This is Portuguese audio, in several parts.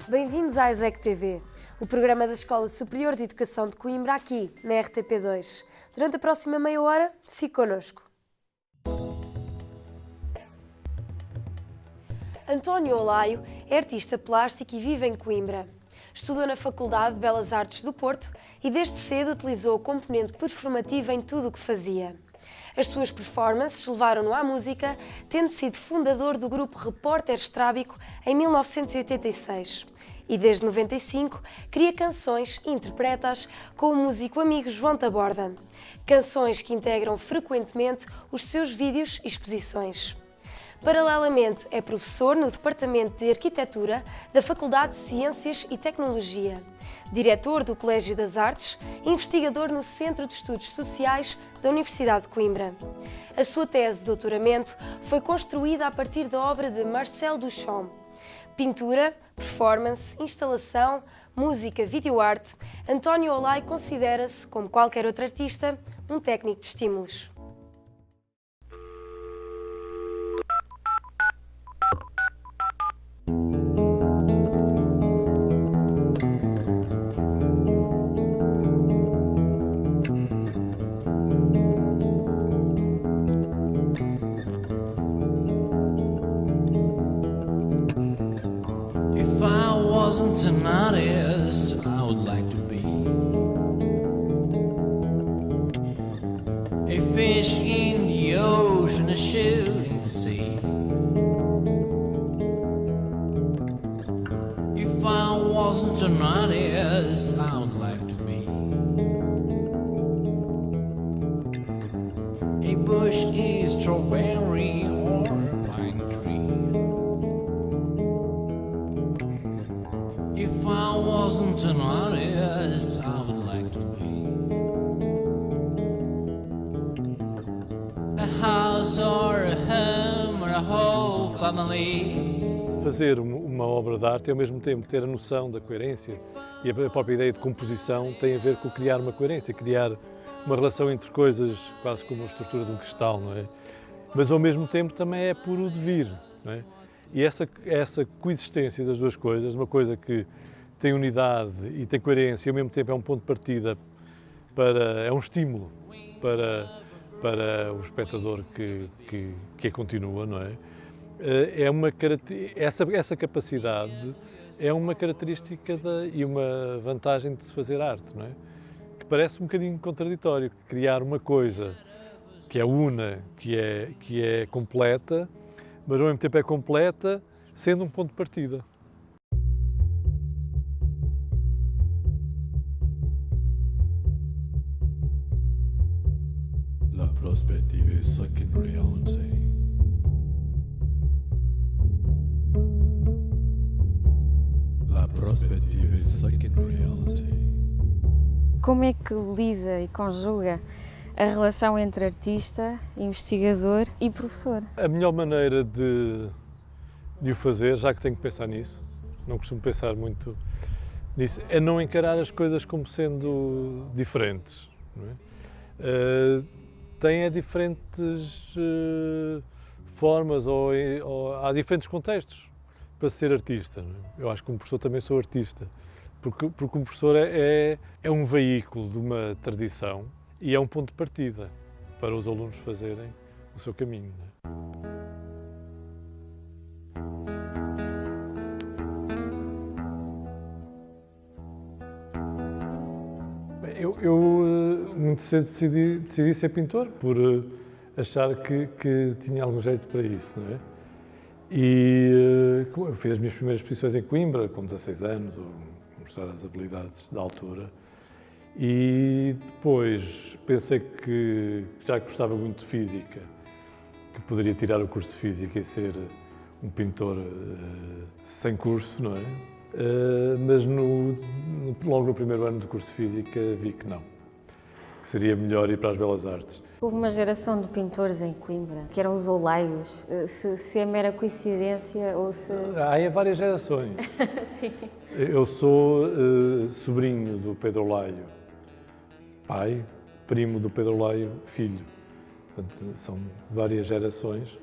Bem-vindos à ESEC TV, o programa da Escola Superior de Educação de Coimbra, aqui na RTP2. Durante a próxima meia hora, fique connosco. António Olaio é artista plástico e vive em Coimbra. Estudou na Faculdade de Belas Artes do Porto e desde cedo utilizou o componente performativo em tudo o que fazia. As suas performances levaram-no à música, tendo sido fundador do grupo Repórter Estrábico em 1986. E desde 95 cria canções e interpreta-as com o músico amigo João Taborda. Canções que integram frequentemente os seus vídeos e exposições. Paralelamente, é professor no Departamento de Arquitetura da Faculdade de Ciências e Tecnologia, diretor do Colégio das Artes e investigador no Centro de Estudos Sociais da Universidade de Coimbra. A sua tese de doutoramento foi construída a partir da obra de Marcel Duchamp. Pintura, performance, instalação, música, videoarte, António Olaio considera-se, como qualquer outro artista, um técnico de estímulos. An artist, I would like to be a fish in the ocean, a shooting the sea. If I wasn't an artist, I would like to be a bush, a strawberry, or a pine tree. If I wasn't an artist, I would like to be a house or a home or a whole family. Fazer uma obra de arte e ao mesmo tempo ter a noção da coerência e a própria ideia de composição tem a ver com criar uma coerência, criar uma relação entre coisas quase como a estrutura de um cristal, não é? Mas ao mesmo tempo também é puro devir, não é? E essa coexistência das duas coisas, uma coisa que tem unidade e tem coerência e ao mesmo tempo é um ponto de partida é um estímulo para o espectador que a continua, não é? Essa capacidade é uma característica e uma vantagem de se fazer arte, não é? Que parece um bocadinho contraditório, criar uma coisa que é una, que é completa, mas ao mesmo tempo é completa, sendo um ponto de partida. La prospective is second reality. La prospective is second reality. Como é que lida e conjuga a relação entre artista, investigador e professor? A melhor maneira de o fazer, já que tenho que pensar nisso, não costumo pensar muito nisso, é não encarar as coisas como sendo diferentes. Não é? Tem diferentes formas ou há diferentes contextos para ser artista. Não é? Eu acho que como professor também sou artista, porque um professor é um veículo de uma tradição e é um ponto de partida para os alunos fazerem o seu caminho. Não é? Eu muito cedo decidi ser pintor, por achar que tinha algum jeito para isso, não é? E eu fiz as minhas primeiras exposições em Coimbra, com 16 anos, ou mostrar as habilidades da altura. E depois pensei que já gostava muito de física, que poderia tirar o curso de física e ser um pintor sem curso, não é? Mas logo no primeiro ano do curso de física vi que não, que seria melhor ir para as Belas Artes. Houve uma geração de pintores em Coimbra, que eram os Olaios. Se é mera coincidência ou se... Há várias gerações. Sim. Eu sou sobrinho do Pedro Olaio, pai, primo do Pedro Olaio, filho. Portanto, são várias gerações.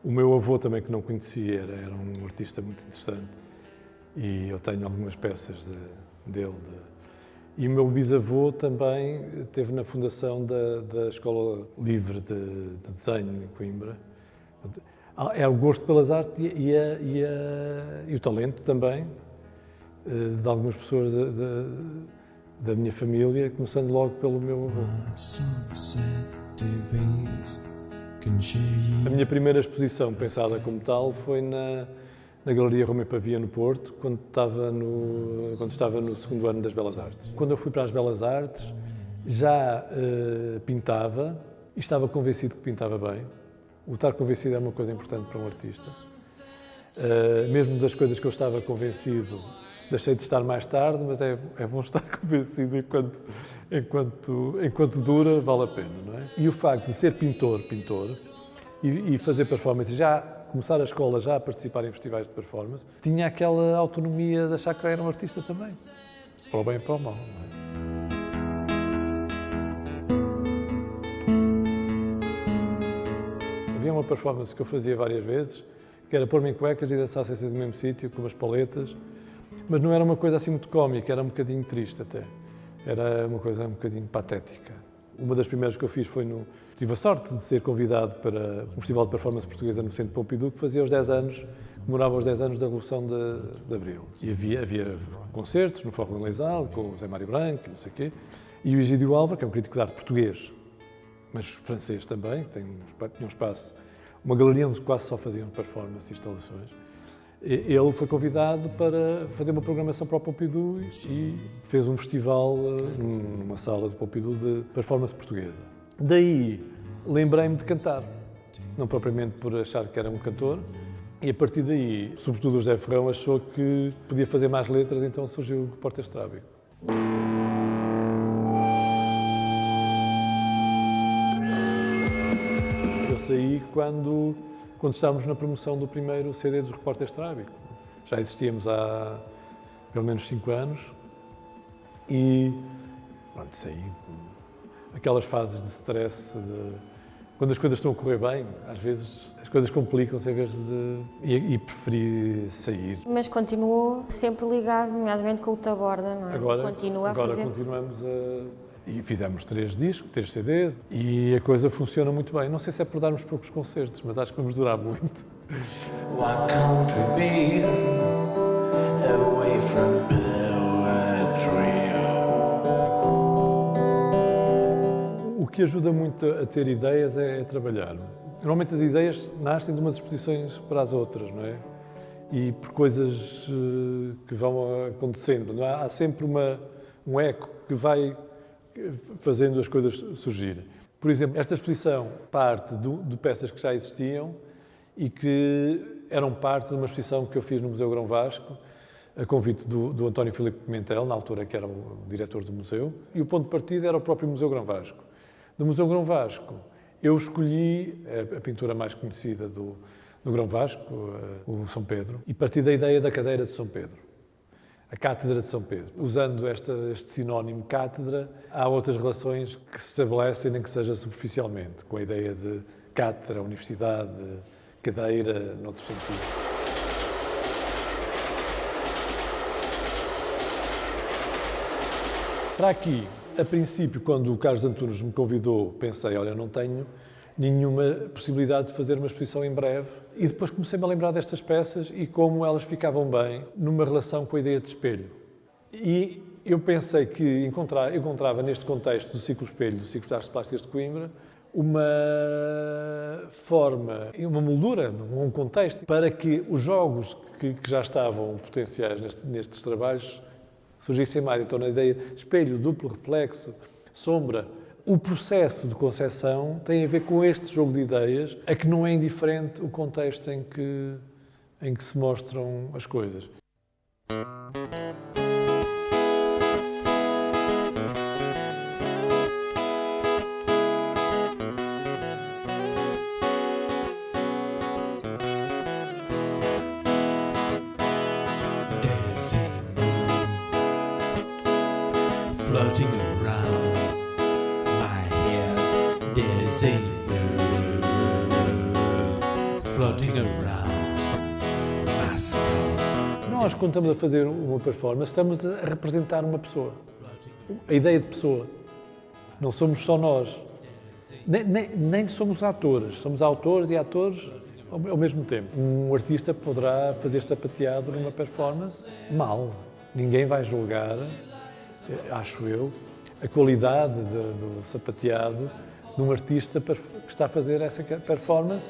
O meu avô também, que não conhecia, era um artista muito interessante. E eu tenho algumas peças dele. E o meu bisavô também esteve na fundação da Escola Livre de Desenho em Coimbra. É o gosto pelas artes e o talento também de algumas pessoas da minha família, começando logo pelo meu avô. A minha primeira exposição pensada como tal foi na Galeria Roma e Pavia, no Porto, quando estava no segundo ano das Belas Artes. Quando eu fui para as Belas Artes, já pintava e estava convencido que pintava bem. O estar convencido é uma coisa importante para um artista. Mesmo das coisas que eu estava convencido, deixei de estar mais tarde, mas é bom estar convencido enquanto dura, vale a pena, não é? E o facto de ser pintor, e fazer performance, já começar a escola já a participar em festivais de performance, tinha aquela autonomia de achar que era um artista também, para o bem e para o mal, não é? Havia uma performance que eu fazia várias vezes, que era pôr-me em cuecas e dançar sem ser do mesmo sítio, com umas paletas, mas não era uma coisa assim muito cómica, era um bocadinho triste até. Era uma coisa um bocadinho patética. Uma das primeiras que eu fiz foi Tive a sorte de ser convidado para um festival de performance portuguesa no Centro Pompidou, que fazia os 10 anos, comemorava os 10 anos da Revolução de Abril. E havia concertos no Fórum Leisal, com o Zé Mário Branco, não sei o quê, e o Egídio Álvaro, que é um crítico de arte português, mas francês também, tinha um espaço, uma galeria onde quase só faziam performance e instalações. Ele foi convidado para fazer uma programação para o Pompidou e fez um festival numa sala do Pompidou de performance portuguesa. Daí lembrei-me de cantar, não propriamente por achar que era um cantor, e a partir daí, sobretudo o José Ferrão, achou que podia fazer mais letras, então surgiu o Repórter Estrábico. Eu saí quando estávamos na promoção do primeiro CD dos Repórter Estrábico. Já existíamos há pelo menos 5 anos e pronto, saí. Aquelas fases de stress, quando as coisas estão a correr bem, às vezes as coisas complicam-se em vez de... E preferi sair. Mas continuou sempre ligado, nomeadamente com o Taborda, não é? Agora continuamos e fizemos 3 discos, 3 CDs e a coisa funciona muito bem. Não sei se é por darmos poucos concertos, mas acho que vamos durar muito. What country be away from poetry? O que ajuda muito a ter ideias é trabalhar. Normalmente as ideias nascem de umas exposições para as outras, não é? E por coisas que vão acontecendo. Não é? Há sempre um eco que vai fazendo as coisas surgirem. Por exemplo, esta exposição parte de peças que já existiam e que eram parte de uma exposição que eu fiz no Museu Grão Vasco, a convite do António Filipe Pimentel, na altura que era o diretor do museu, e o ponto de partida era o próprio Museu Grão Vasco. Do Museu Grão Vasco, eu escolhi a pintura mais conhecida do Grão Vasco, o São Pedro, e parti da ideia da cadeira de São Pedro. A Cátedra de São Pedro. Usando este sinónimo cátedra, há outras relações que se estabelecem, nem que seja superficialmente, com a ideia de cátedra, universidade, cadeira, noutro sentido. Para aqui, a princípio, quando o Carlos Antunes me convidou, pensei, olha, não tenho nenhuma possibilidade de fazer uma exposição em breve. E depois comecei-me a lembrar destas peças e como elas ficavam bem numa relação com a ideia de espelho. E eu pensei que encontrava neste contexto do Ciclo Espelho, do Ciclo de Artes Plásticas de Coimbra, uma forma, uma moldura, um contexto, para que os jogos que já estavam potenciais nestes trabalhos surgissem mais. Então, na ideia de espelho, duplo reflexo, sombra, o processo de concepção tem a ver com este jogo de ideias, a que não é indiferente o contexto em que se mostram as coisas. floating around my head. There's a bird floating around my skull. Nós, quando estamos a fazer uma performance, estamos a representar uma pessoa. A ideia de pessoa. Não somos só nós. Nem somos atores. Somos autores e atores ao mesmo tempo. Um artista poderá fazer sapateado numa performance mal. Ninguém vai julgar, acho eu, a qualidade do sapateado de um artista que está a fazer essa performance.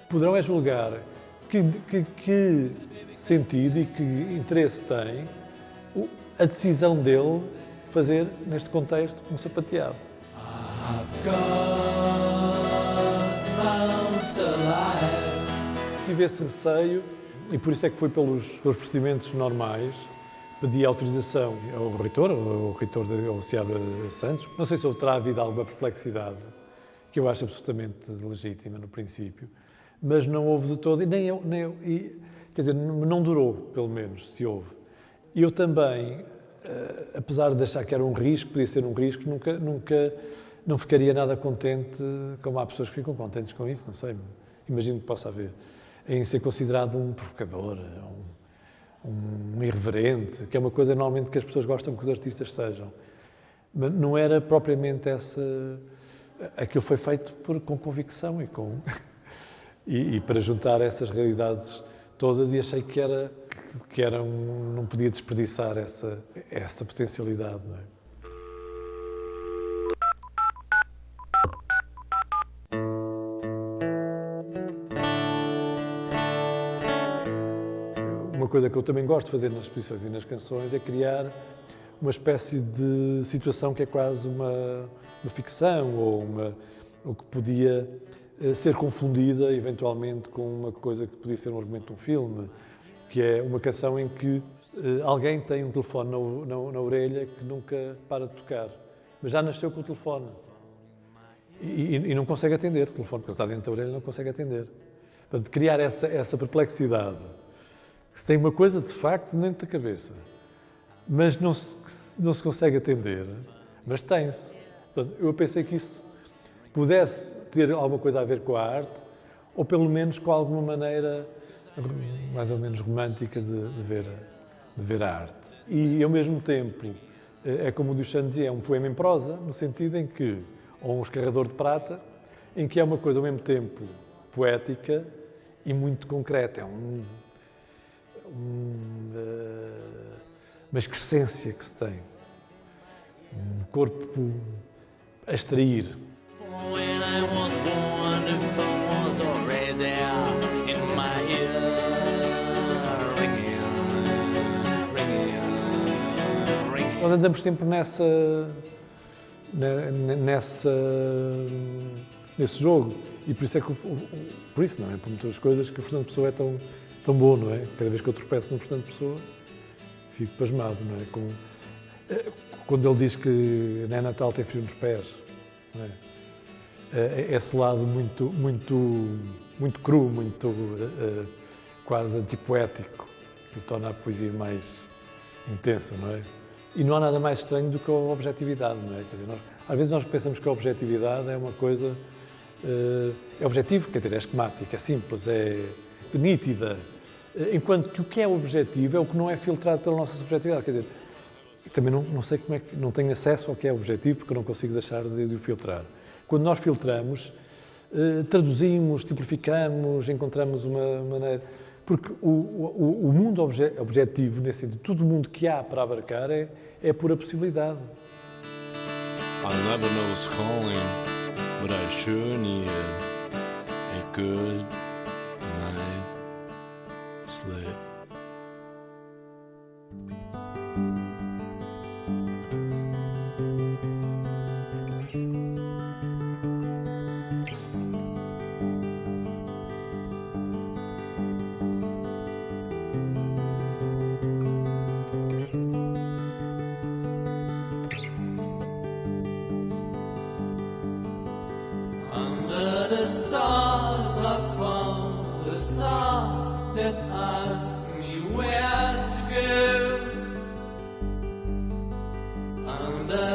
Poderão é julgar que sentido e que interesse tem a decisão dele fazer, neste contexto, um sapateado. Tive esse receio e por isso é que fui pelos procedimentos normais, pedi autorização ao reitor ao Seabra Santos. Não sei se terá havido alguma perplexidade, que eu acho absolutamente legítima no princípio, mas não houve de todo, quer dizer, não durou, pelo menos, se houve. E eu também, apesar de achar que era um risco, podia ser um risco, nunca não ficaria nada contente, como há pessoas que ficam contentes com isso, não sei, imagino que possa haver, em ser considerado um provocador, um irreverente, que é uma coisa normalmente que as pessoas gostam que os artistas sejam. Mas não era propriamente essa... Aquilo foi feito com convicção e para juntar essas realidades todas, e achei que não podia desperdiçar essa potencialidade, não é? Uma coisa que eu também gosto de fazer nas exposições e nas canções é criar uma espécie de situação que é quase uma ficção ou que podia ser confundida eventualmente com uma coisa que podia ser um argumento de um filme, que é uma canção em que alguém tem um telefone na orelha que nunca para de tocar, mas já nasceu com o telefone e não consegue atender o telefone, porque ele está dentro da orelha e não consegue atender. Portanto, criar essa perplexidade, que tem uma coisa de facto dentro da cabeça, mas não se consegue atender, mas tem-se. Portanto, eu pensei que isso pudesse ter alguma coisa a ver com a arte, ou pelo menos com alguma maneira mais ou menos romântica de ver a arte. E ao mesmo tempo, é como o Duchamp dizia, é um poema em prosa, no sentido em que, ou um escarrador de prata, em que é uma coisa ao mesmo tempo poética e muito concreta. É uma excrescência que se tem, um corpo a extrair. When I was born, the phone was already there in my ear, ringing. Nós andamos sempre nesse jogo, e por isso é que por isso não é por muitas coisas que o Fernando Pessoa é tão bom, não é? Cada vez que eu tropeço no Fernando Pessoa, fico pasmado, não é? Quando ele diz que nem Natal tem frio nos pés, não é? Esse lado muito cru, muito quase antipoético, que torna a poesia mais intensa, não é? E não há nada mais estranho do que a objetividade, não é? Quer dizer, às vezes nós pensamos que a objetividade é uma coisa... é objetivo, quer dizer, é esquemática, é simples, é nítida, enquanto que o que é objetivo é o que não é filtrado pela nossa subjetividade, quer dizer, também não sei como é que... não tenho acesso ao que é objetivo porque eu não consigo deixar de o filtrar. Quando nós filtramos, traduzimos, simplificamos, encontramos uma maneira... Porque o mundo objetivo, nesse sentido, todo o mundo que há para abarcar é pura possibilidade. I never know what's calling, but I sure need a good night sleep. Under the stars I found the star that asked me where to go. Under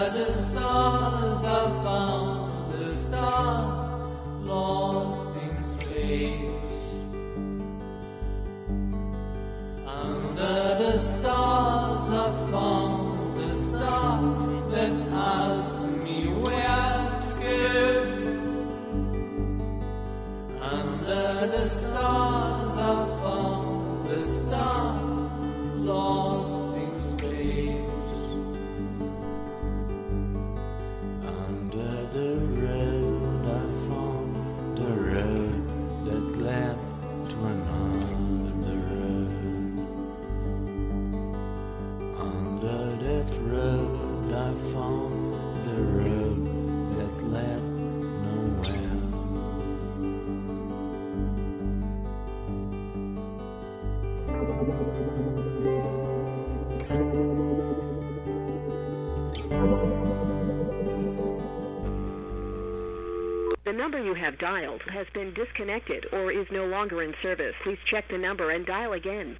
The number you have dialed has been disconnected or is no longer in service. Please check the number and dial again.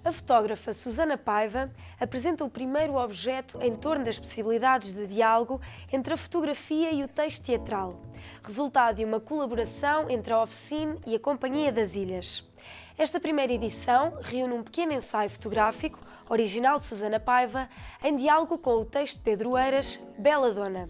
A fotógrafa Susana Paiva apresenta o primeiro objeto em torno das possibilidades de diálogo entre a fotografia e o texto teatral, resultado de uma colaboração entre a Oficine e a Companhia das Ilhas. Esta primeira edição reúne um pequeno ensaio fotográfico, original de Susana Paiva, em diálogo com o texto de Pedro Eiras, Bela Dona.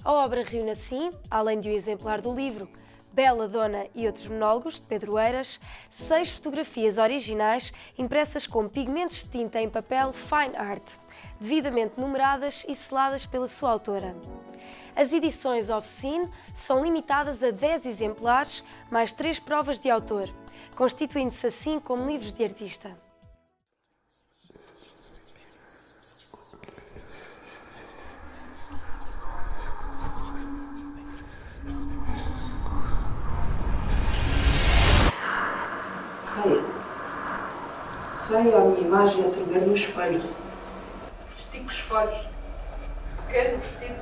A obra reúne assim, além de um exemplar do livro Bela Dona e outros monólogos, de Pedro Eiras, 6 fotografias originais impressas com pigmentos de tinta em papel fine art, devidamente numeradas e seladas pela sua autora. As edições Oficine são limitadas a 10 exemplares, mais 3 provas de autor, constituindo-se assim como livros de artista. Feia a minha imagem a tremer no espelho. Estico os folhos. Pequeno vestido.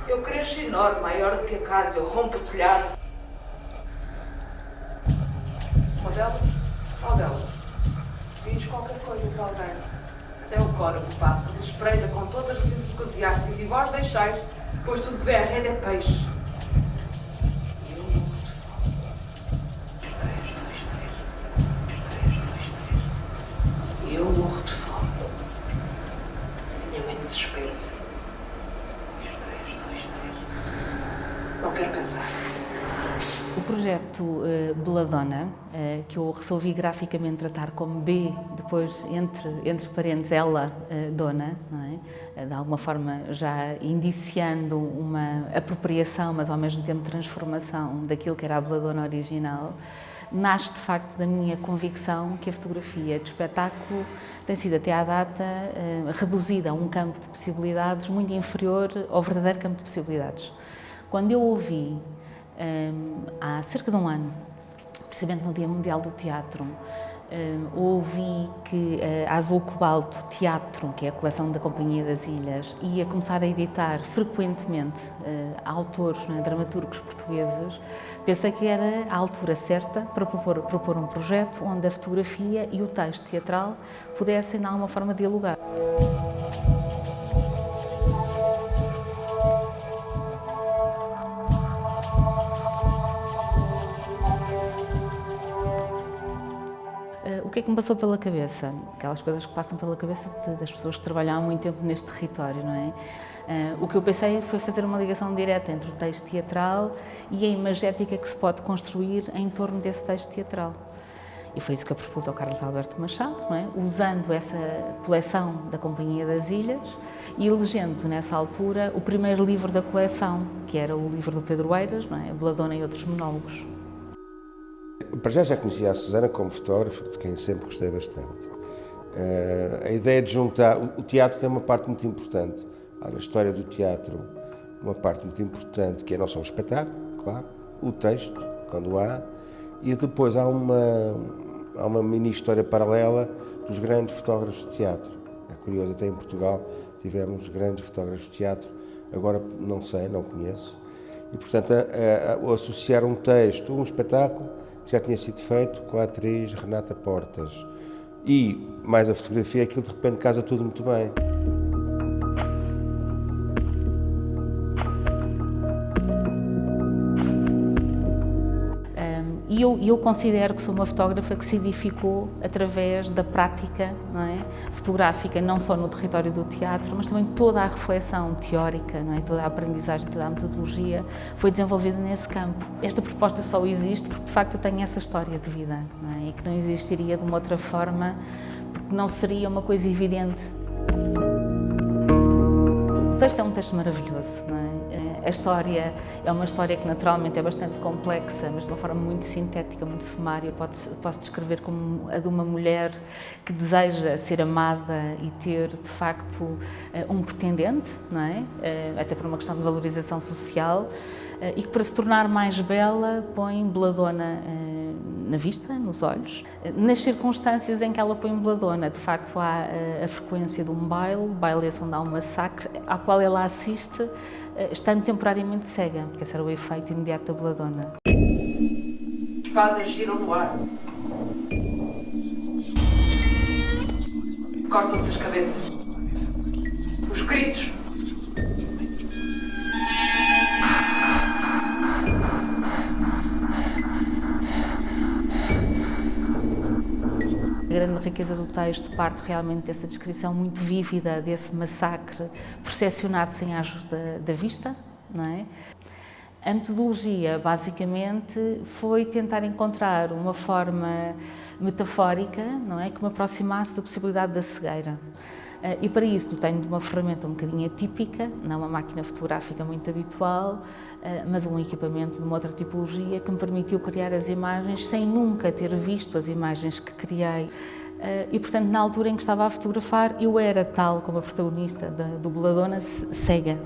Eu cresço enorme, maior do que a casa. Eu rompo o telhado. Uma delas? Qual delas? Diz qualquer coisa para alguém. Mas é o coro que passa, que espreita com todas as licenças eclesiásticas e vós deixais, pois tudo que vem à rede é peixe. Eu morro de fome. Minha mãe desespera. Não quero pensar. O projeto Bela Dona, que eu resolvi graficamente tratar como B, depois entre parênteses ela, Dona, não é? De alguma forma já indiciando uma apropriação, mas ao mesmo tempo transformação daquilo que era a Bela Dona original, nasce de facto da minha convicção que a fotografia de espetáculo tem sido até à data reduzida a um campo de possibilidades muito inferior ao verdadeiro campo de possibilidades. Quando eu ouvi, há cerca de um ano, precisamente no Dia Mundial do Teatro, ouvi que a Azul Cobalto Teatro, que é a coleção da Companhia das Ilhas, ia começar a editar frequentemente autores, dramaturgos portugueses. Pensei que era a altura certa para propor um projeto onde a fotografia e o texto teatral pudessem, de alguma forma, dialogar. O que é que me passou pela cabeça? Aquelas coisas que passam pela cabeça das pessoas que trabalham há muito tempo neste território, não é? O que eu pensei foi fazer uma ligação direta entre o texto teatral e a imagética que se pode construir em torno desse texto teatral. E foi isso que eu propus ao Carlos Alberto Machado, não é? Usando essa coleção da Companhia das Ilhas e elegendo nessa altura o primeiro livro da coleção, que era o livro do Pedro Eiras, não é? Bela Dona e outros monólogos. Para já conhecia a Susana como fotógrafa, de quem sempre gostei bastante. A ideia de juntar... O teatro tem uma parte muito importante. Há na história do teatro uma parte muito importante, que é não só o espetáculo, claro, o texto, quando há, e depois há uma mini-história paralela dos grandes fotógrafos de teatro. É curioso, até em Portugal tivemos grandes fotógrafos de teatro, agora não sei, não conheço. E, portanto, associar um texto, um espetáculo, que já tinha sido feito com a atriz Renata Portas. E, mais a fotografia, aquilo de repente casa tudo muito bem. E eu considero que sou uma fotógrafa que se edificou através da prática, não é? Fotográfica, não só no território do teatro, mas também toda a reflexão teórica, não é? Toda a aprendizagem, toda a metodologia foi desenvolvida nesse campo. Esta proposta só existe porque, de facto, eu tenho essa história de vida, não é? E que não existiria de uma outra forma, porque não seria uma coisa evidente. O texto é um texto maravilhoso, não é? A história é uma história que naturalmente é bastante complexa, mas de uma forma muito sintética, muito sumária. Posso descrever como a de uma mulher que deseja ser amada e ter, de facto, um pretendente, não é? Até por uma questão de valorização social, e que para se tornar mais bela põe Bela Dona na vista, nos olhos. Nas circunstâncias em que ela põe belladona, de facto há a frequência de um baile esse onde há um massacre, ao qual ela assiste, estando temporariamente cega, porque esse era o efeito imediato da belladona. Espadas giram no ar. Cortam-se as cabeças. Os gritos. A grande riqueza do texto parte realmente dessa descrição muito vívida desse massacre percepcionado sem a ajuda da vista, não é? A metodologia, basicamente, foi tentar encontrar uma forma metafórica, não é, que me aproximasse da possibilidade da cegueira. E para isso tenho de uma ferramenta um bocadinho atípica, não uma máquina fotográfica muito habitual, mas um equipamento de uma outra tipologia que me permitiu criar as imagens sem nunca ter visto as imagens que criei. E, portanto, na altura em que estava a fotografar, eu era tal como a protagonista do Belladona, cega.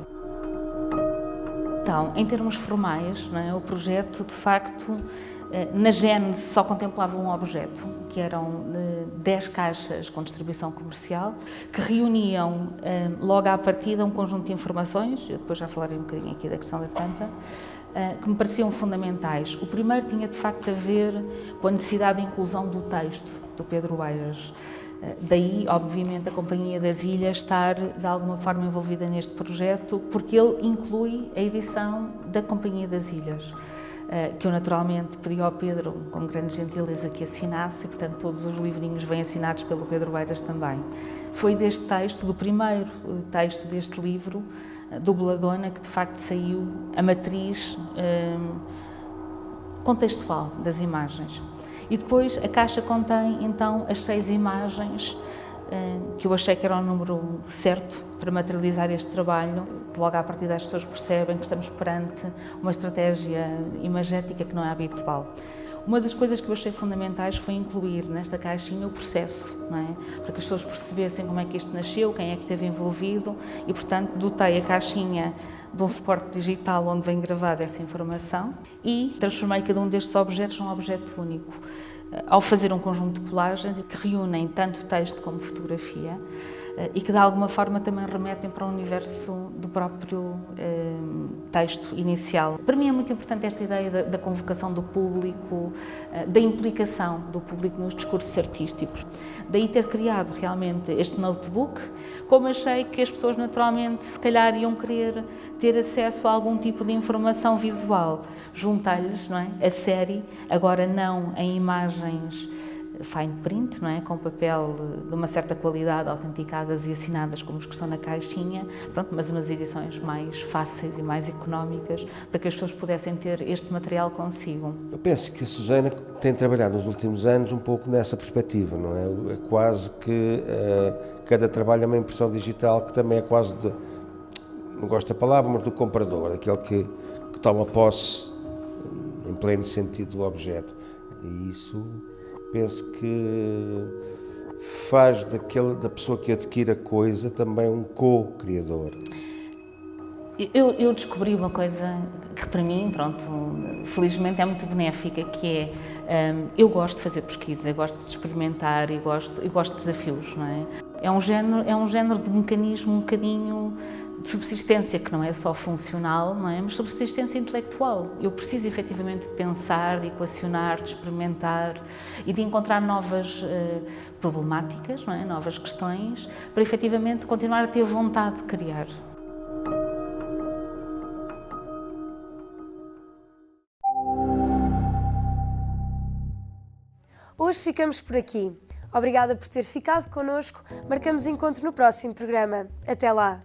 Então, em termos formais, não é, o projeto, de facto, na gênese só contemplava um objeto, que eram 10 caixas com distribuição comercial, que reuniam logo à partida um conjunto de informações, eu depois já falarei um bocadinho aqui da questão da tampa, que me pareciam fundamentais. O primeiro tinha, de facto, a ver com a necessidade de inclusão do texto do Pedro Eiras. Daí, obviamente, a Companhia das Ilhas estar, de alguma forma, envolvida neste projeto, porque ele inclui a edição da Companhia das Ilhas, que eu, naturalmente, pedi ao Pedro, com grande gentileza, que assinasse, e, portanto, todos os livrinhos vêm assinados pelo Pedro Eiras também. Foi deste texto, do primeiro texto deste livro, do Belladona, que, de facto, saiu a matriz contextual das imagens. E depois a caixa contém, então, as 6 imagens que eu achei que era o número certo para materializar este trabalho. Logo à partida as pessoas percebem que estamos perante uma estratégia imagética que não é habitual. Uma das coisas que eu achei fundamentais foi incluir nesta caixinha o processo, não é? Para que as pessoas percebessem como é que isto nasceu, quem é que esteve envolvido e, portanto, dotei a caixinha de um suporte digital onde vem gravada essa informação e transformei cada um destes objetos num objeto único. Ao fazer um conjunto de colagens que reúnem tanto texto como fotografia e que de alguma forma também remetem para o universo do próprio texto inicial. Para mim é muito importante esta ideia da convocação do público, da implicação do público nos discursos artísticos. Daí ter criado realmente este notebook, como achei que as pessoas naturalmente se calhar iam querer ter acesso a algum tipo de informação visual. Juntei-lhes, não é, a série, agora não em imagens fine print, não é? Com papel de uma certa qualidade, autenticadas e assinadas como os que estão na caixinha, pronto, mas umas edições mais fáceis e mais económicas para que as pessoas pudessem ter este material consigo. Eu penso que a Susana tem trabalhado nos últimos anos um pouco nessa perspectiva, não é? É quase que cada trabalho é uma impressão digital que também é quase de, não gosto da palavra, mas do comprador, aquele que toma posse em pleno sentido do objeto. E isso penso que faz da pessoa que adquire a coisa também um co-criador. Eu descobri uma coisa que para mim, pronto, felizmente é muito benéfica, que é, eu gosto de fazer pesquisa, eu gosto de experimentar e gosto de desafios, não é? É um género de mecanismo um bocadinho de subsistência, que não é só funcional, não é? Mas subsistência intelectual. Eu preciso efetivamente de pensar, de equacionar, de experimentar e de encontrar novas problemáticas, não é? Novas questões, para efetivamente continuar a ter vontade de criar. Hoje ficamos por aqui. Obrigada por ter ficado connosco. Marcamos encontro no próximo programa. Até lá!